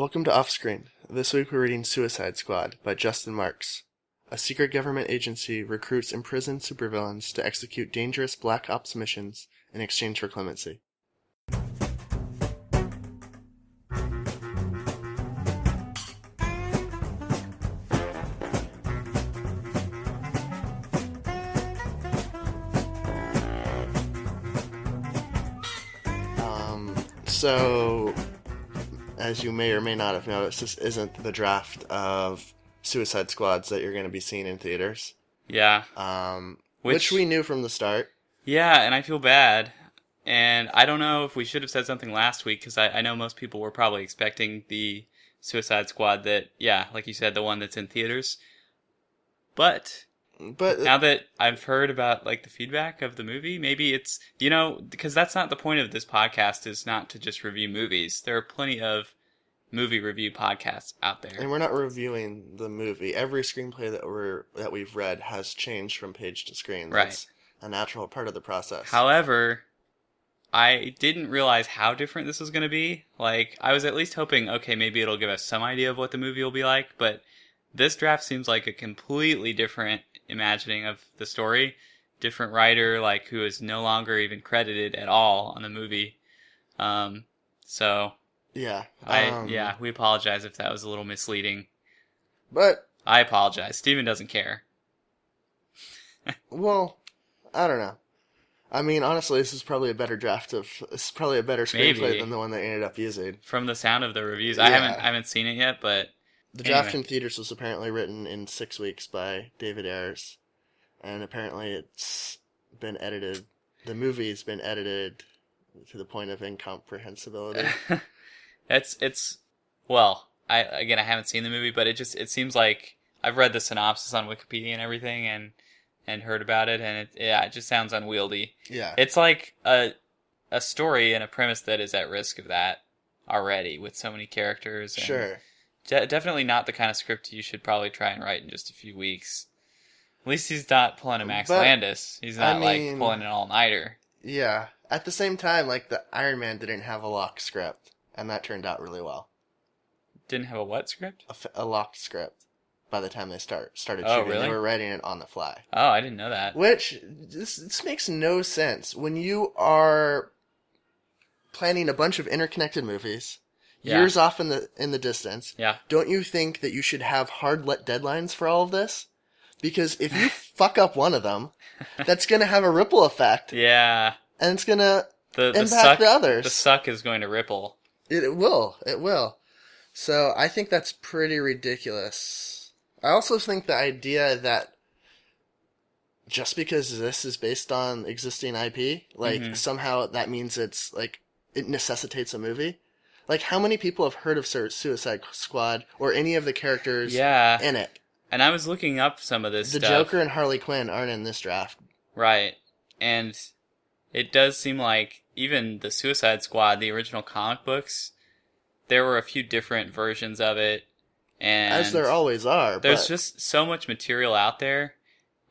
Welcome to Offscreen. This week we're reading Suicide Squad by Justin Marks. A secret government agency recruits imprisoned supervillains to execute dangerous black ops missions in exchange for clemency. So, as you may or may not have noticed, this isn't the draft of Suicide Squads that you're going to be seeing in theaters. Yeah. Which we knew from the start. Yeah, and I feel bad. And I don't know if we should have said something last week, because I know most people were probably expecting the Suicide Squad that, yeah, like you said, the one that's in theaters. But now that I've heard about, like, the feedback of the movie, maybe it's, because that's not the point of this podcast, is not to just review movies. There are plenty of movie review podcasts out there. And we're not reviewing the movie. Every screenplay that we've read has changed from page to screen. That's a natural part of the process. However, I didn't realize how different this was going to be. Like, I was at least hoping, okay, maybe it'll give us some idea of what the movie will be like, but this draft seems like a completely different imagining of the story. Different writer, like, who is no longer even credited at all on the movie. Yeah. We apologize if that was a little misleading. But I apologize. Steven doesn't care. Well, I don't know. I mean, honestly, this is probably a better screenplay than the one they ended up using. From the sound of the reviews. Yeah. I haven't seen it yet, but the draft in theaters was apparently written in 6 weeks by David Ayers, and apparently it's been edited. The movie's been edited to the point of incomprehensibility. I haven't seen the movie, but it seems like I've read the synopsis on Wikipedia and everything, and heard about it, and it just sounds unwieldy. Yeah, it's like a story and a premise that is at risk of that already with so many characters. And sure. Definitely not the kind of script you should probably try and write in just a few weeks. At least he's not pulling a Max Landis. He's not pulling an all-nighter. Yeah. At the same time, like, the Iron Man didn't have a locked script, and that turned out really well. Didn't have a what script? A locked script. By the time they started shooting, really? They were writing it on the fly. Oh, I didn't know that. Which this makes no sense when you are planning a bunch of interconnected movies. Yeah. Years off in the distance. Yeah. Don't you think that you should have hard deadlines for all of this? Because if you fuck up one of them, that's going to have a ripple effect. Yeah. And it's going to impact the others. The suck is going to ripple. It will. It will. So I think that's pretty ridiculous. I also think the idea that just because this is based on existing IP, somehow that means it's like it necessitates a movie. Like, how many people have heard of Suicide Squad or any of the characters in it? And I was looking up some of this stuff. The Joker and Harley Quinn aren't in this draft. Right. And it does seem like even the Suicide Squad, the original comic books, there were a few different versions of it. And as there always are. There's just so much material out there.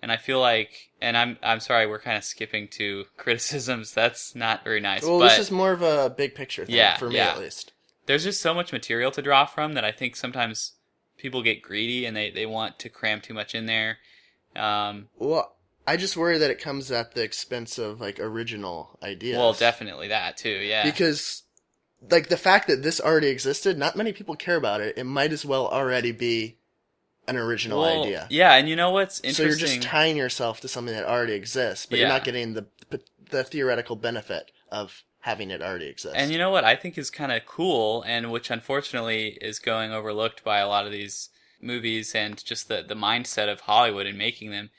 And I feel like, and I'm sorry, we're kind of skipping to criticisms. That's not very nice. Well, but this is more of a big picture thing, for me at least. There's just so much material to draw from that I think sometimes people get greedy and they want to cram too much in there. Well, I just worry that it comes at the expense of, like, original ideas. Well, definitely that, too, yeah. Because, like, the fact that this already existed, not many people care about it. It might as well already be an original idea. Yeah, and you know what's interesting? So you're just tying yourself to something that already exists, but you're not getting the theoretical benefit of having it already exist. And you know what I think is kind of cool, and which unfortunately is going overlooked by a lot of these movies and just the mindset of Hollywood in making them.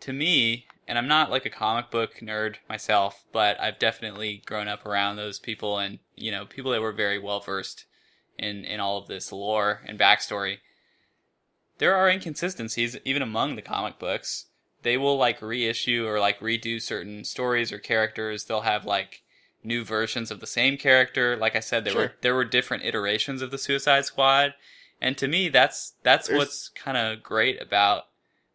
To me, and I'm not like a comic book nerd myself, but I've definitely grown up around those people and, people that were very well versed in all of this lore and backstory. There are inconsistencies even among the comic books. They will like reissue or like redo certain stories or characters. They'll have like new versions of the same character. Like I said, there were different iterations of the Suicide Squad. And to me, that's what's kind of great about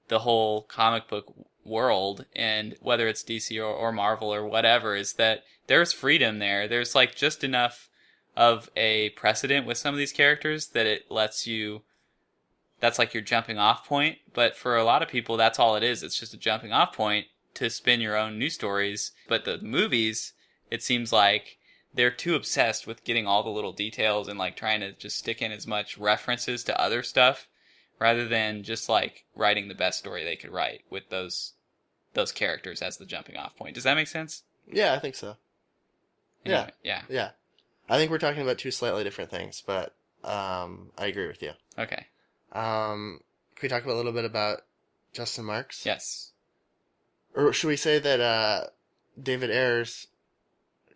the whole comic book world, and whether it's DC or Marvel or whatever, is that there's freedom there. There's like just enough of a precedent with some of these characters that it lets you, that's like your jumping off point. But for a lot of people, that's all it is. It's just a jumping off point to spin your own news stories. But the movies, it seems like they're too obsessed with getting all the little details and like trying to just stick in as much references to other stuff rather than just like writing the best story they could write with those characters as the jumping off point. Does that make sense? Yeah, I think so. Anyway, Yeah. I think we're talking about two slightly different things, but I agree with you. Okay. Can we talk a little bit about Justin Marks? Yes. Or should we say that David Ayers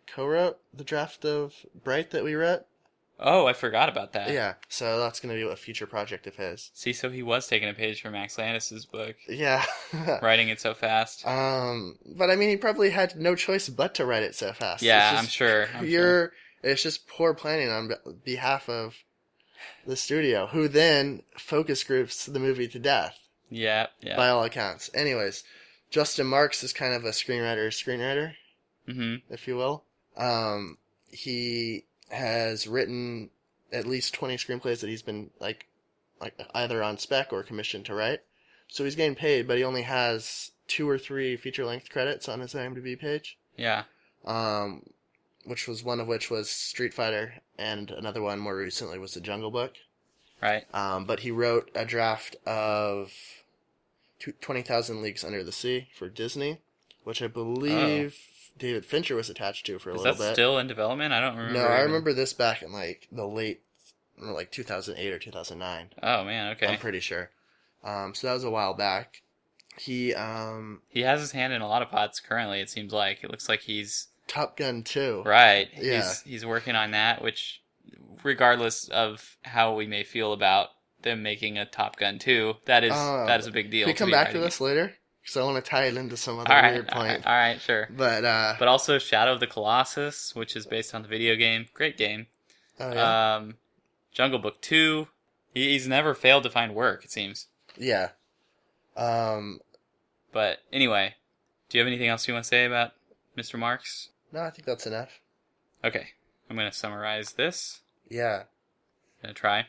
co-wrote the draft of Bright that we read? Oh, I forgot about that. Yeah, so that's going to be a future project of his. See, so he was taking a page from Max Landis's book. Yeah. Writing it so fast. But I mean, he probably had no choice but to write it so fast. Yeah, I'm sure. It's just poor planning on behalf of the studio, who then focus groups the movie to death. Yeah. By all accounts. Anyways, Justin Marks is kind of a screenwriter, if you will. He has written at least 20 screenplays that he's been like either on spec or commissioned to write. So he's getting paid, but he only has 2 or 3 feature-length credits on his IMDb page. Yeah. One of which was Street Fighter, and another one more recently was The Jungle Book. Right. But he wrote a draft of 20,000 Leagues Under the Sea for Disney, which I believe David Fincher was attached to for a little bit. Is that still in development? I don't remember. No, I remember this back in like the late, like 2008 or 2009. Oh man, okay. I'm pretty sure. So that was a while back. He has his hand in a lot of pots currently. It seems like it looks like he's Top Gun 2. Right. Yeah. He's working on that, which, regardless of how we may feel about them making a Top Gun 2, that is a big deal. Can we come back to this later? Because I want to tie it into some other weird point. All right, sure. But also Shadow of the Colossus, which is based on the video game. Great game. Oh, yeah. Jungle Book 2. He's never failed to find work, it seems. Yeah. But anyway, do you have anything else you want to say about Mr. Marks? No, I think that's enough. Okay. I'm going to summarize this. Yeah. I'm going to try.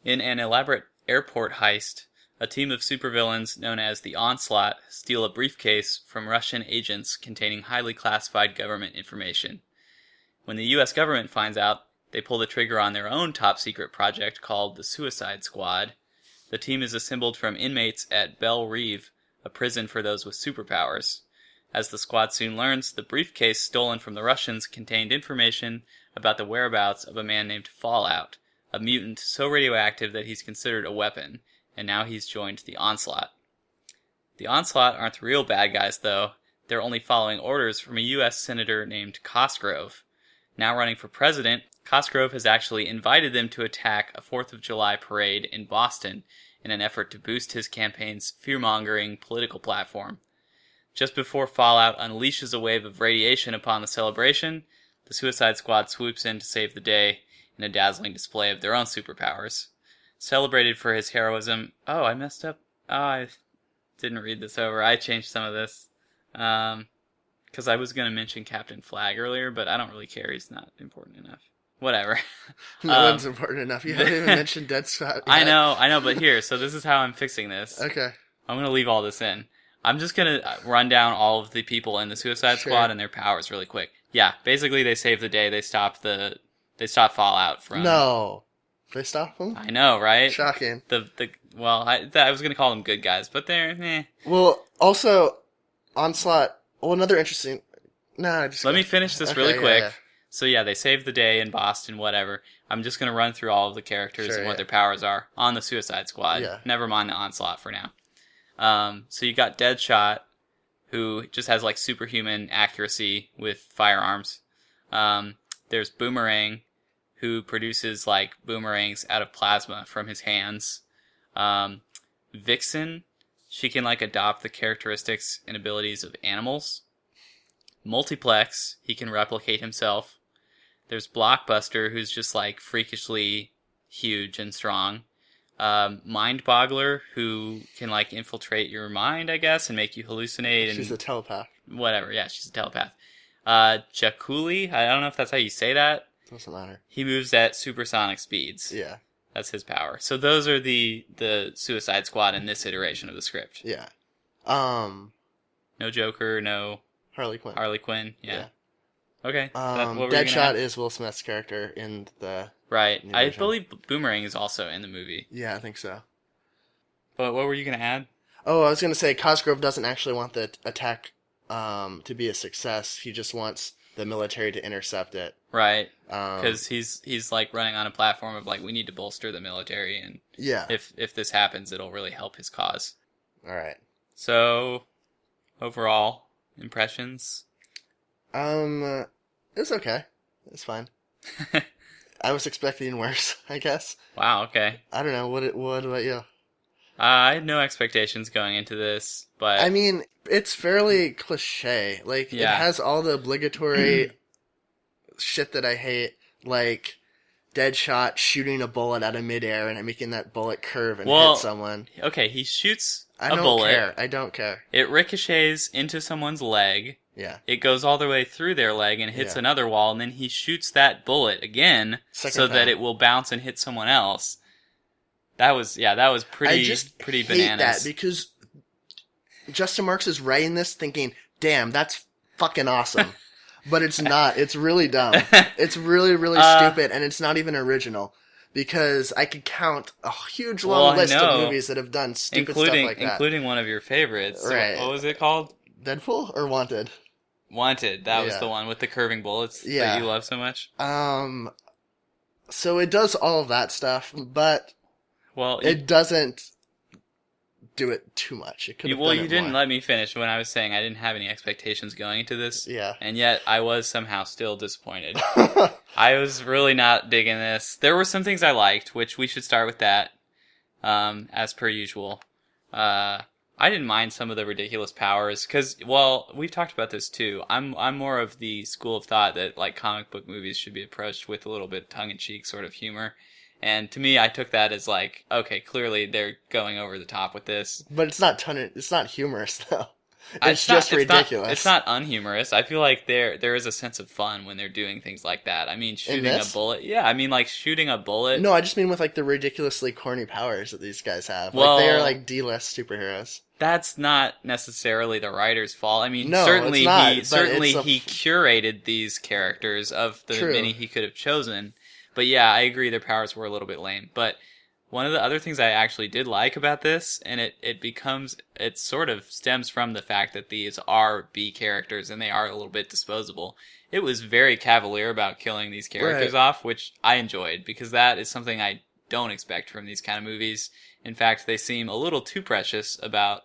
In an elaborate airport heist, a team of supervillains known as the Onslaught steal a briefcase from Russian agents containing highly classified government information. When the U.S. government finds out, they pull the trigger on their own top-secret project called the Suicide Squad. The team is assembled from inmates at Belle Reve, a prison for those with superpowers. As the squad soon learns, the briefcase stolen from the Russians contained information about the whereabouts of a man named Fallout, a mutant so radioactive that he's considered a weapon, and now he's joined the Onslaught. The Onslaught aren't the real bad guys, though. They're only following orders from a U.S. senator named Cosgrove. Now running for president, Cosgrove has actually invited them to attack a 4th of July parade in Boston in an effort to boost his campaign's fear-mongering political platform. Just before Fallout unleashes a wave of radiation upon the celebration, the Suicide Squad swoops in to save the day in a dazzling display of their own superpowers. Celebrated for his heroism... Oh, I messed up. Oh, I didn't read this over. I changed some of this. Because I was going to mention Captain Flag earlier, but I don't really care. He's not important enough. Whatever. No one's important enough. You haven't even mentioned Deadshot yet. I know, but here. So this is how I'm fixing this. Okay. I'm going to leave all this in. I'm just going to run down all of the people in the Suicide Squad and their powers really quick. Yeah, basically they save the day. They stop Fallout from... No. They stop them? I know, right? Shocking. I was going to call them good guys, but they're meh. Well, also, Onslaught... Well, another interesting... Let me finish this really quick. Yeah. So yeah, they save the day in Boston, whatever. I'm just going to run through all of the characters and what their powers are on the Suicide Squad. Yeah. Never mind the Onslaught for now. So you got Deadshot, who just has like superhuman accuracy with firearms. There's Boomerang, who produces like boomerangs out of plasma from his hands. Vixen, she can like adopt the characteristics and abilities of animals. Multiplex, he can replicate himself. There's Blockbuster, who's just like freakishly huge and strong. Mind-Boggler, who can like infiltrate your mind, I guess, and make you hallucinate. She's a telepath. Whatever, yeah, she's a telepath. Jaculi, I don't know if that's how you say that. Doesn't matter. He moves at supersonic speeds. Yeah. That's his power. So those are the Suicide Squad in this iteration of the script. Yeah. No Joker, no Harley Quinn. Harley Quinn. Yeah. Okay. Deadshot is Will Smith's character in the... Right. I believe Boomerang is also in the movie. Yeah, I think so. But what were you going to add? Oh, I was going to say Cosgrove doesn't actually want the attack to be a success. He just wants the military to intercept it. Right. Because he's like running on a platform of like, we need to bolster the military, and if this happens, it'll really help his cause. All right. So, overall impressions? It was okay. It's fine. I was expecting worse, I guess. Wow. Okay. I don't know. What about you? I had no expectations going into this, but I mean, it's fairly cliche. Like, it has all the obligatory shit that I hate, like Deadshot shooting a bullet out of midair and making that bullet curve and hit someone. Okay, he shoots a bullet. I don't care. It ricochets into someone's leg. Yeah. It goes all the way through their leg and hits another wall, and then he shoots that bullet again that it will bounce and hit someone else. That was pretty pretty bananas. I hate that because Justin Marks is writing this thinking, damn, that's fucking awesome. But it's not. It's really dumb. It's really, really stupid, and it's not even original. Because I could count a huge long list of movies that have done stupid stuff like that. Including one of your favorites. Right. What was it called? Deadpool or Wanted? Wanted. That was the one with the curving bullets that you love so much. So it does all of that stuff, but it doesn't do it too much. It could have done it you didn't more. let me finish when I was saying I didn't have any expectations going into this. Yeah. And yet I was somehow still disappointed. I was really not digging this. There were some things I liked, which we should start with that, as per usual. I didn't mind some of the ridiculous powers, because, we've talked about this too. I'm more of the school of thought that, like, comic book movies should be approached with a little bit tongue-in-cheek sort of humor. And to me, I took that as like, okay, clearly they're going over the top with this. But it's not humorous though. It's just ridiculous. It's not unhumorous. I feel like there is a sense of fun when they're doing things like that. I mean, shooting a bullet. Yeah, I mean, like shooting a bullet. No, I just mean with like the ridiculously corny powers that these guys have. Like they are like D-list superheroes. That's not necessarily the writer's fault. I mean, no, certainly he curated these characters of the many he could have chosen. But yeah, I agree their powers were a little bit lame. But one of the other things I actually did like about this, and it sort of stems from the fact that these are B characters and they are a little bit disposable. It was very cavalier about killing these characters off, which I enjoyed, because that is something I don't expect from these kind of movies. In fact, they seem a little too precious about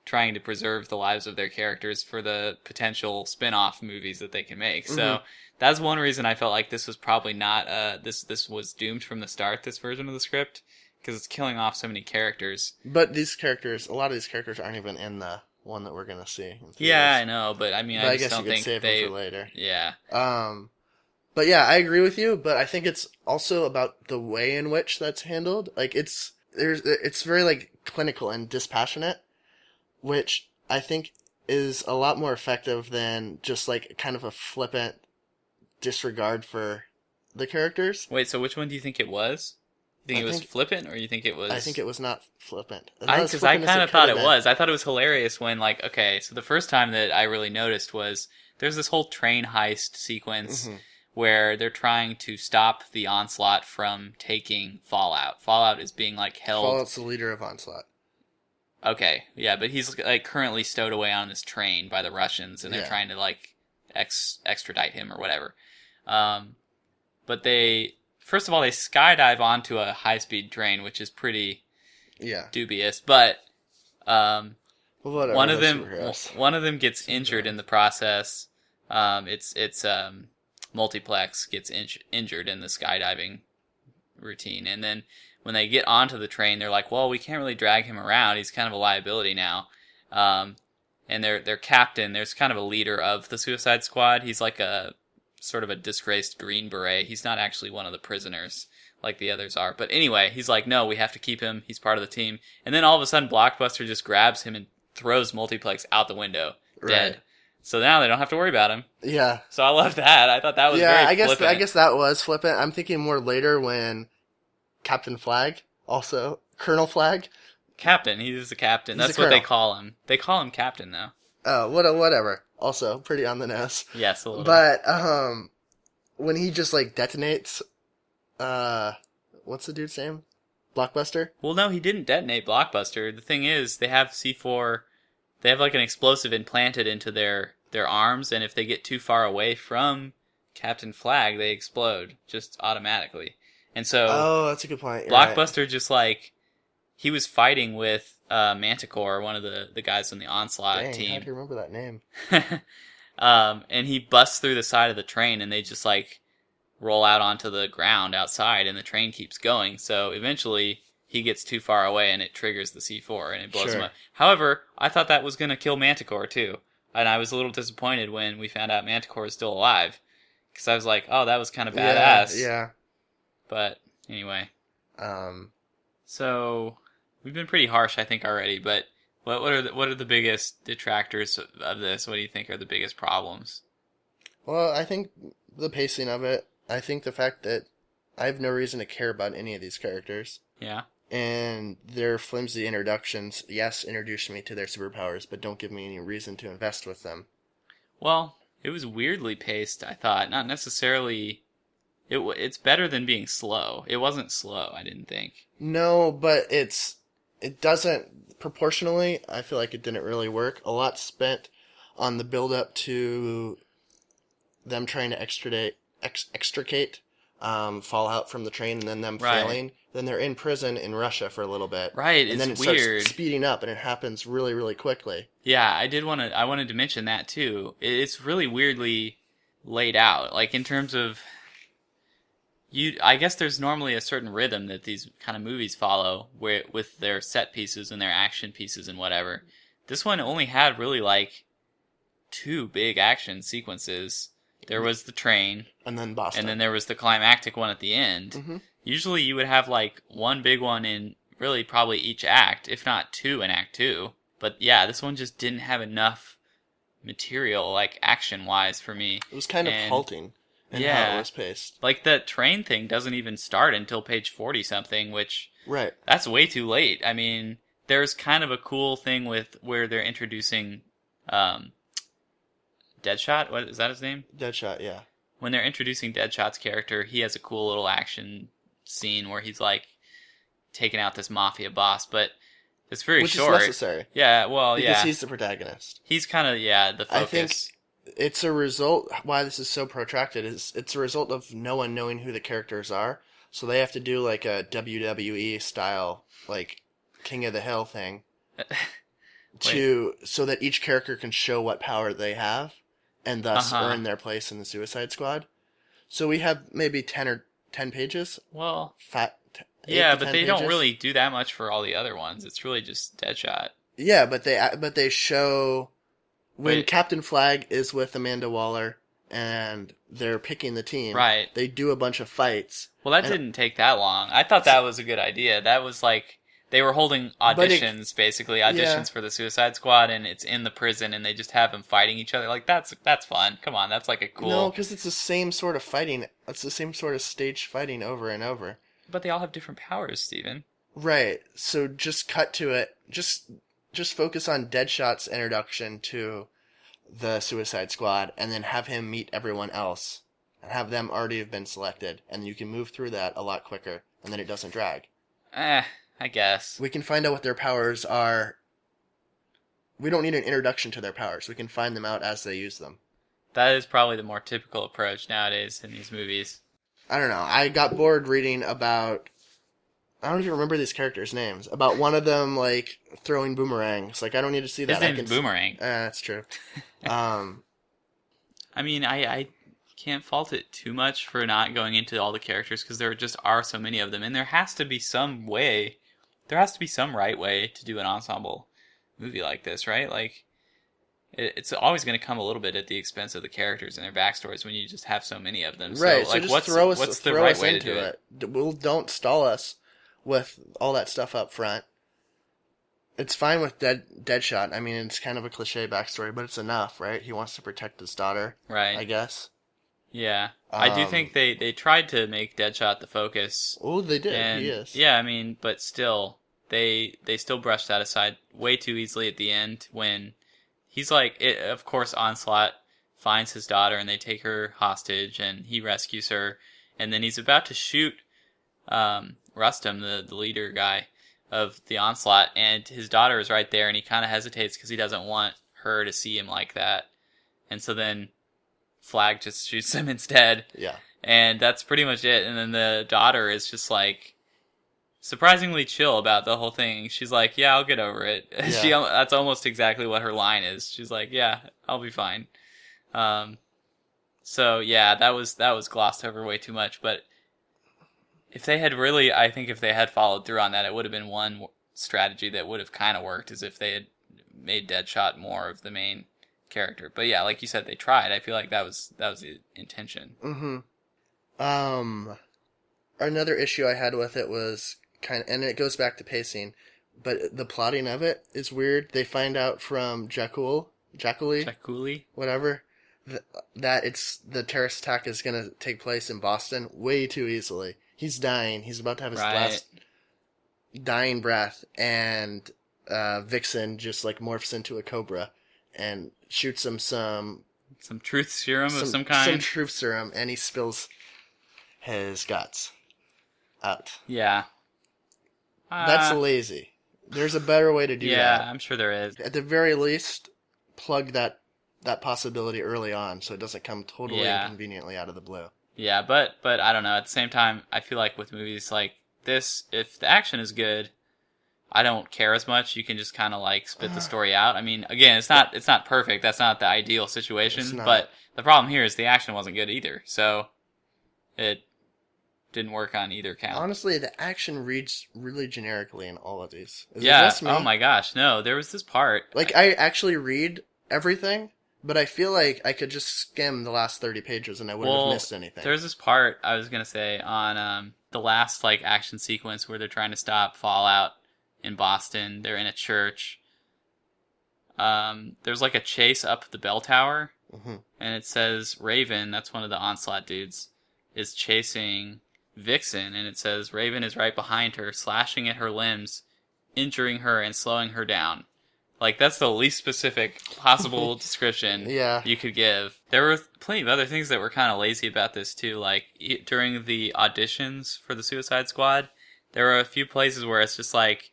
trying to preserve the lives of their characters for the potential spin-off movies that they can make. Mm-hmm. So that's one reason I felt like this was probably not this was doomed from the start, this version of the script, because it's killing off so many characters. But a lot of these characters aren't even in the one that we're going to see. Yeah, I know, but I mean, I just guess don't you could think save them for later. Yeah. But yeah, I agree with you, but I think it's also about the way in which that's handled. Like it's very like clinical and dispassionate, which I think is a lot more effective than just like kind of a flippant disregard for the characters. Wait, so which one do you think it was? You think it was flippant, or you think it was... I think it was not flippant. Because I kind of thought it was. I thought it was hilarious when, like, okay, so the first time that I really noticed was there's this whole train heist sequence where they're trying to stop the Onslaught from taking Fallout. Fallout is being, like, held... Fallout's the leader of Onslaught. Okay, yeah, but he's, like, currently stowed away on this train by the Russians, and they're trying to, like, extradite him or whatever. But they... First of all, they skydive onto a high-speed train, which is pretty dubious. But one of them gets injured in the process. It's Multiplex gets injured in the skydiving routine, and then when they get onto the train, they're like, "Well, we can't really drag him around. He's kind of a liability now." And their captain, there's kind of a leader of the Suicide Squad. He's like a sort of a disgraced Green Beret. He's not actually one of the prisoners like the others are. But anyway, he's like, no, we have to keep him. He's part of the team. And then all of a sudden, Blockbuster just grabs him and throws Multiplex out the window, dead. So now they don't have to worry about him. Yeah. So I love that. I thought that was very flippant. I guess that was flippant. I'm thinking more later when Captain Flag, also Colonel Flag. Captain. He's the captain. He's That's the what they colonel. call him. They call him Captain, though. Oh, whatever. Also, pretty on the nose. Yes, a little But, when he just, like, detonates, what's the dude's name? Blockbuster? Well, no, he didn't detonate Blockbuster. The thing is, they have C4... They have, like, an explosive implanted into their arms, and if they get too far away from Captain Flag, they explode just automatically. And so... Oh, that's a good point. You're Blockbuster right. just, like... He was fighting with Manticore, one of the guys on the Onslaught Dang, team. how do you remember that name? And he busts through the side of the train, and they just, like, roll out onto the ground outside, and the train keeps going. So eventually, he gets too far away, and it triggers the C4, and it blows him up. However, I thought that was going to kill Manticore, too. And I was a little disappointed when we found out Manticore is still alive. Because I was like, oh, that was kind of badass. Yeah. But, anyway. Yeah. So... We've been pretty harsh, I think, already, but what are the biggest detractors of this? What do you think are the biggest problems? Well, I think the pacing of it. I think the fact that I have no reason to care about any of these characters. Yeah. And their flimsy introductions, yes, introduce me to their superpowers, but don't give me any reason to invest with them. Well, it was weirdly paced, I thought. Not necessarily... It's better than being slow. It wasn't slow, I didn't think. No, but it doesn't, proportionally, I feel like it didn't really work. A lot spent on the build-up to them trying to extricate Fallout from the train, and then them failing. Then they're in prison in Russia for a little bit. Right, and then it's it weird. Starts speeding up, and it happens really, really quickly. Yeah, I wanted to mention that, too. It's really weirdly laid out. Like, in terms of... I guess there's normally a certain rhythm that these kind of movies follow with their set pieces and their action pieces and whatever. This one only had really like 2 big action sequences. There was the train. And then Boston. And then there was the climactic one at the end. Mm-hmm. Usually you would have like one big one in really probably each act, if not 2 in Act 2. But yeah, this one just didn't have enough material, like action-wise for me. It was kind of halting. And how it was paced. Like, that train thing doesn't even start until page 40-something, which... Right. That's way too late. I mean, there's kind of a cool thing with where they're introducing Deadshot? What is that his name? Deadshot, yeah. When they're introducing Deadshot's character, he has a cool little action scene where he's, like, taking out this mafia boss, but it's very short. Which is necessary. Yeah, well, because he's the protagonist. He's kind of, the focus. I think... It's a result, why this is so protracted, is it's a result of no one knowing who the characters are. So they have to do like a WWE style, like King of the Hill thing, so that each character can show what power they have, and thus earn their place in the Suicide Squad. So we have maybe 10 pages. Well, 8 yeah, to but 10 they pages. don't really do that much for all the other ones. It's really just Deadshot. Yeah, but they show... When Captain Flag is with Amanda Waller and they're picking the team, right, they do a bunch of fights. Well, that didn't take that long. I thought that was a good idea. That was like, they were holding auditions, basically, for the Suicide Squad, and it's in the prison, and they just have them fighting each other. Like, that's fun. Come on, that's like a cool... No, because it's the same sort of fighting. It's the same sort of staged fighting over and over. But they all have different powers, Steven. Right, so just cut to it. Just focus on Deadshot's introduction to the Suicide Squad, and then have him meet everyone else, and have them already have been selected, and you can move through that a lot quicker, and then it doesn't drag. I guess. We can find out what their powers are. We don't need an introduction to their powers. We can find them out as they use them. That is probably the more typical approach nowadays in these movies. I don't know. I got bored reading about... I don't even remember these characters' names. About one of them, like, throwing boomerangs. Like, I don't need to see that. His name's Boomerang. That's true. I mean, I can't fault it too much for not going into all the characters, because there just are so many of them. And there has to be some right way to do an ensemble movie like this, right? Like, it's always going to come a little bit at the expense of the characters and their backstories when you just have so many of them. Right, so like, just what's the right way to do it? Don't stall us with all that stuff up front. It's fine with Deadshot. I mean, it's kind of a cliche backstory, but it's enough, right? He wants to protect his daughter, Right. I guess. Yeah. I do think they tried to make Deadshot the focus. Oh, they did. And He is. yeah, I mean, but still, they still brushed that aside way too easily at the end when he's like, of course, Onslaught finds his daughter and they take her hostage and he rescues her, and then he's about to shoot Rustum, the leader guy of the Onslaught, and his daughter is right there, and he kind of hesitates because he doesn't want her to see him like that, and so then Flag just shoots him instead. Yeah. And that's pretty much it. And then the daughter is just like surprisingly chill about the whole thing. She's like, "Yeah, I'll get over it." Yeah. That's almost exactly what her line is. She's like, "Yeah, I'll be fine." So yeah, that was glossed over way too much. But if they had really, I think if they had followed through on that, it would have been one strategy that would have kind of worked, is if they had made Deadshot more of the main character. But yeah, like you said, they tried. I feel like that was the intention. Another issue I had with it was and it goes back to pacing, but the plotting of it is weird. They find out from Jaculi, whatever, that it's the terrorist attack is going to take place in Boston way too easily. He's dying. He's about to have his last dying breath, and Vixen just like morphs into a cobra and shoots him some truth serum of some kind. Some truth serum, and he spills his guts out. Yeah. That's lazy. There's a better way to do that. Yeah, I'm sure there is. At the very least, plug that possibility early on so it doesn't come totally inconveniently out of the blue. Yeah, but I don't know. At the same time, I feel like with movies like this, if the action is good, I don't care as much. You can just kind of like spit the story out. I mean, again, it's not perfect. That's not the ideal situation. But the problem here is the action wasn't good either. So it didn't work on either count. Honestly, the action reads really generically in all of these. Is it yeah. just me? Oh my gosh. No, there was this part. Like, I actually read everything, but I feel like I could just skim the last 30 pages and I wouldn't have missed anything. There's this part I was gonna say on the last like action sequence where they're trying to stop Fallout in Boston. They're in a church. There's like a chase up the bell tower, and it says Raven, that's one of the Onslaught dudes, is chasing Vixen, and it says Raven is right behind her, slashing at her limbs, injuring her and slowing her down. Like, that's the least specific possible description you could give. There were plenty of other things that were kind of lazy about this, too. Like, during the auditions for the Suicide Squad, there were a few places where it's just like,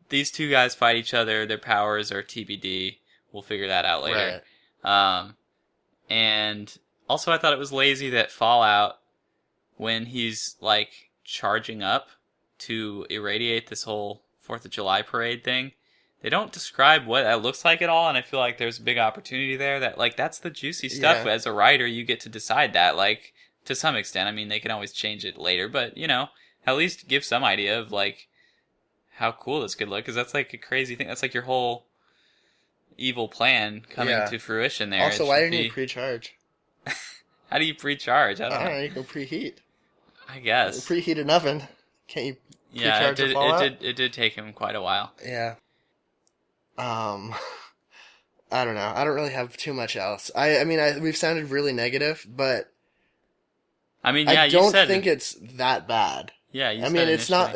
these two guys fight each other, their powers are TBD, we'll figure that out later. Right. And also I thought it was lazy that Fallout, when he's, like, charging up to irradiate this whole 4th of July parade thing, they don't describe what that looks like at all, and I feel like there's a big opportunity there that, like, that's the juicy stuff. As a writer, you get to decide that, like, to some extent. I mean, they can always change it later, but, you know, at least give some idea of, like, how cool this could look, because that's, like, a crazy thing. That's, like, your whole evil plan coming to fruition there. Also, why didn't you pre-charge? How do you pre-charge? I don't know. You go preheat. I guess. Preheat an oven. Can't you pre-charge a Fallout? It did take him quite a while. Yeah. I don't know. I don't really have too much else. I mean, we've sounded really negative, but I mean, yeah, I don't think it's that bad. Yeah, you I mean, it's not.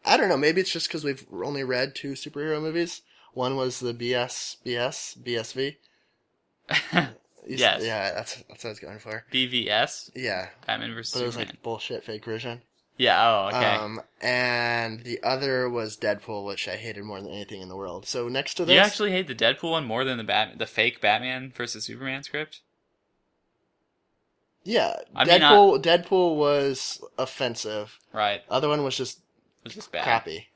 I don't know. Maybe it's just because we've only read 2 superhero movies. One was the BSV. Yes. Yeah, that's what I was going for. BVS. Yeah. Batman vs. But it was Superman. like bullshit fake version. Yeah. Oh, okay. And the other was Deadpool, which I hated more than anything in the world. So next to this, you actually hate the Deadpool one more than the fake Batman vs. Superman script? Yeah, Deadpool was offensive. Right. Other one was just bad. Crappy.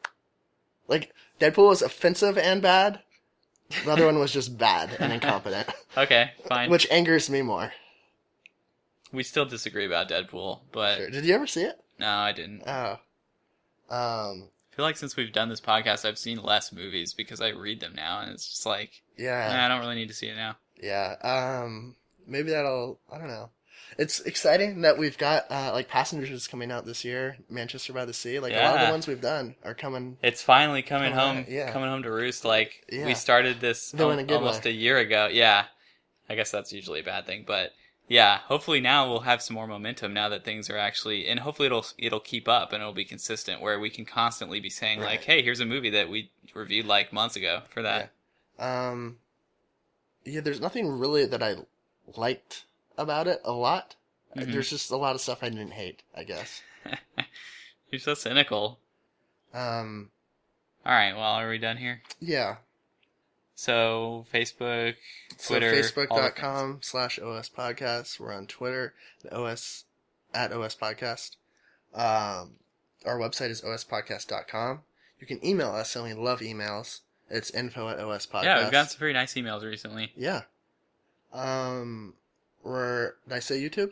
Like, Deadpool was offensive and bad. The other one was just bad and incompetent. Okay, fine. Which angers me more. We still disagree about Deadpool, but... Sure. Did you ever see it? No, I didn't. Oh. I feel like since we've done this podcast, I've seen less movies because I read them now, and it's just like... I don't really need to see it now. Yeah, maybe that'll... I don't know. It's exciting that we've got like Passengers coming out this year, Manchester by the Sea. Like a lot of Yeah. the ones we've done are coming. It's finally coming Coming home, out, yeah. coming home to roost. Like Yeah. we started this Though in a good almost way. a year ago. Yeah, I guess that's usually a bad thing, but yeah, hopefully now we'll have some more momentum now that things are actually, and hopefully it'll keep up and it'll be consistent where we can constantly be saying like, Right. hey, here's a movie that we reviewed like months ago for that. Yeah, there's nothing really that I liked about it a lot. Mhm. There's just a lot of stuff I didn't hate, I guess. You're so cynical. Um, All right, well, are we done here? yeah. So Facebook, Twitter, So all the things. Facebook.com/OSPodcast. We're on Twitter, at OSPodcast. Our website is OSPodcast.com. You can email us, and we love emails. It's info@OSPodcast. Yeah, we've gotten some very nice emails recently. Yeah. Did I say YouTube?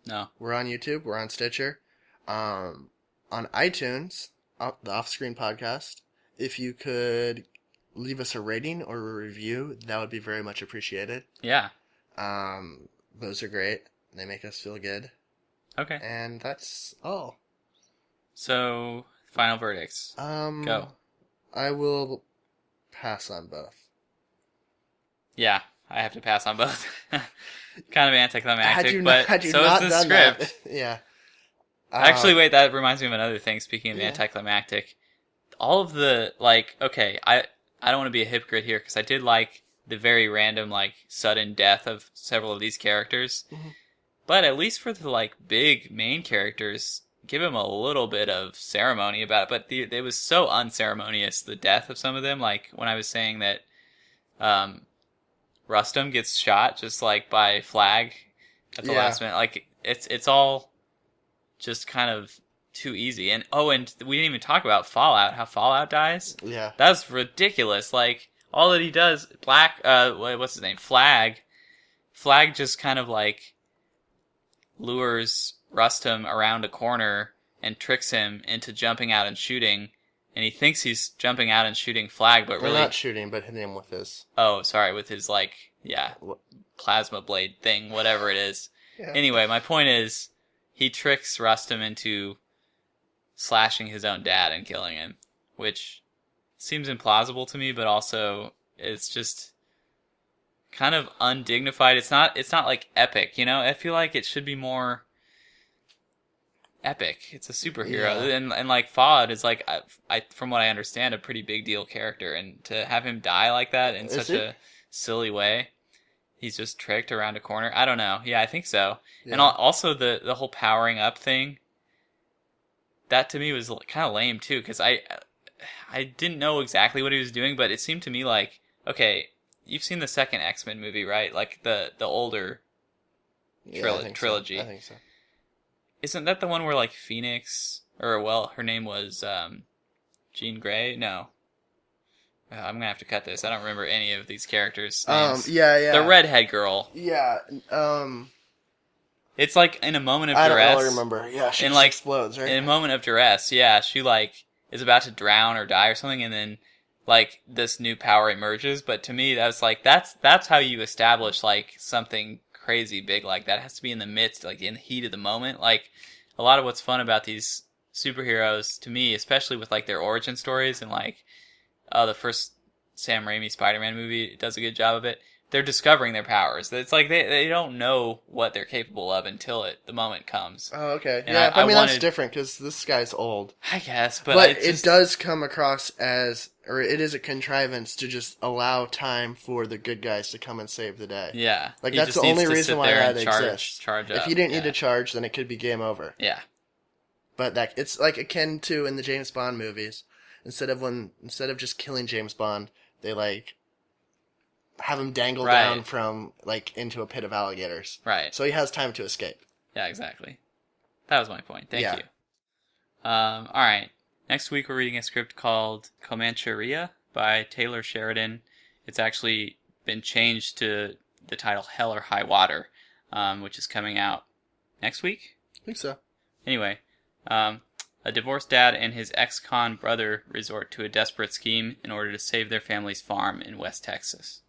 No. We're on YouTube. We're on Stitcher. On iTunes, the Off-Screen Podcast. If you could leave us a rating or a review, that would be very much appreciated. Yeah. Those are great. They make us feel good. Okay. And that's all. So, final verdicts. Go. I will pass on both. Yeah, I have to pass on both. Kind of anticlimactic, Had you but so is the done script. that, yeah. Actually, wait, that reminds me of another thing, speaking of Yeah. anticlimactic. All of the, like, okay, I don't want to be a hypocrite here, because I did like the very random, like, sudden death of several of these characters. Mhm. But at least for the, like, big main characters, give them a little bit of ceremony about it. But it was so unceremonious, the death of some of them. Like, when I was saying that Rustum gets shot just, like, by Flag at the Yeah. last minute. Like, it's all just kind of too easy. And we didn't even talk about Fallout, how Fallout dies. Yeah. That's ridiculous. Like, all that he does, what's his name? Flag just kind of, like, lures Rustum around a corner and tricks him into jumping out and shooting. And he thinks he's jumping out and shooting Flag, but We're really... not shooting, but hitting him with his... Oh, sorry, with his, like, plasma blade thing, whatever it is. Yeah. Anyway, my point is, he tricks Rustum into slashing his own dad and killing him, which seems implausible to me, but also it's just kind of undignified. It's not like epic, you know? I feel like it should be more epic. It's a superhero, Yeah. and like Fallout is like, I from what I understand, a pretty big deal character, and to have him die like that in such a silly way, he's just tricked around a corner. I don't know. Yeah, I think so. Yeah. And also the whole powering up thing, that to me was kind of lame too, because I didn't know exactly what he was doing, but it seemed to me like, okay, you've seen the second X-Men movie, right? Like the older I think trilogy. So. I think so. Isn't that the one where, like, Phoenix, or, well, her name was Jean Grey? No. I'm gonna have to cut this. I don't remember any of these characters' names. Yeah. The redhead girl. Yeah. It's like in a moment of I duress. don't really remember. Yeah, she and, just like, explodes, right? In a moment of duress, yeah, she, like, is about to drown or die or something, and then, like, this new power emerges. But to me, that's like, that's how you establish, like, something crazy big like that. It has to be in the midst, like, in the heat of the moment. Like, a lot of what's fun about these superheroes, to me, especially with, like, their origin stories, and, like, the first Sam Raimi Spider-Man movie does a good job of it. They're discovering their powers. It's like they don't know what they're capable of until the moment comes. Oh, okay. And yeah, I mean, wanted- that's different, because this guy's old. I guess, but But it's it just, does come across as, or it is a contrivance to just allow time for the good guys to come and save the day. yeah. Like, He that's just the needs only to reason sit why there that and charge exists. up. If you didn't yeah. need to charge, then it could be game over. Yeah. But that it's like akin to in the James Bond movies. Instead of just killing James Bond, they like have him dangle Right. down from like into a pit of alligators. Right. So he has time to escape. Yeah, exactly. That was my point. Thank Yeah. you. All right. Next week we're reading a script called Comancheria by Taylor Sheridan. It's actually been changed to the title Hell or High Water, which is coming out next week. I think so. Anyway, a divorced dad and his ex-con brother resort to a desperate scheme in order to save their family's farm in West Texas.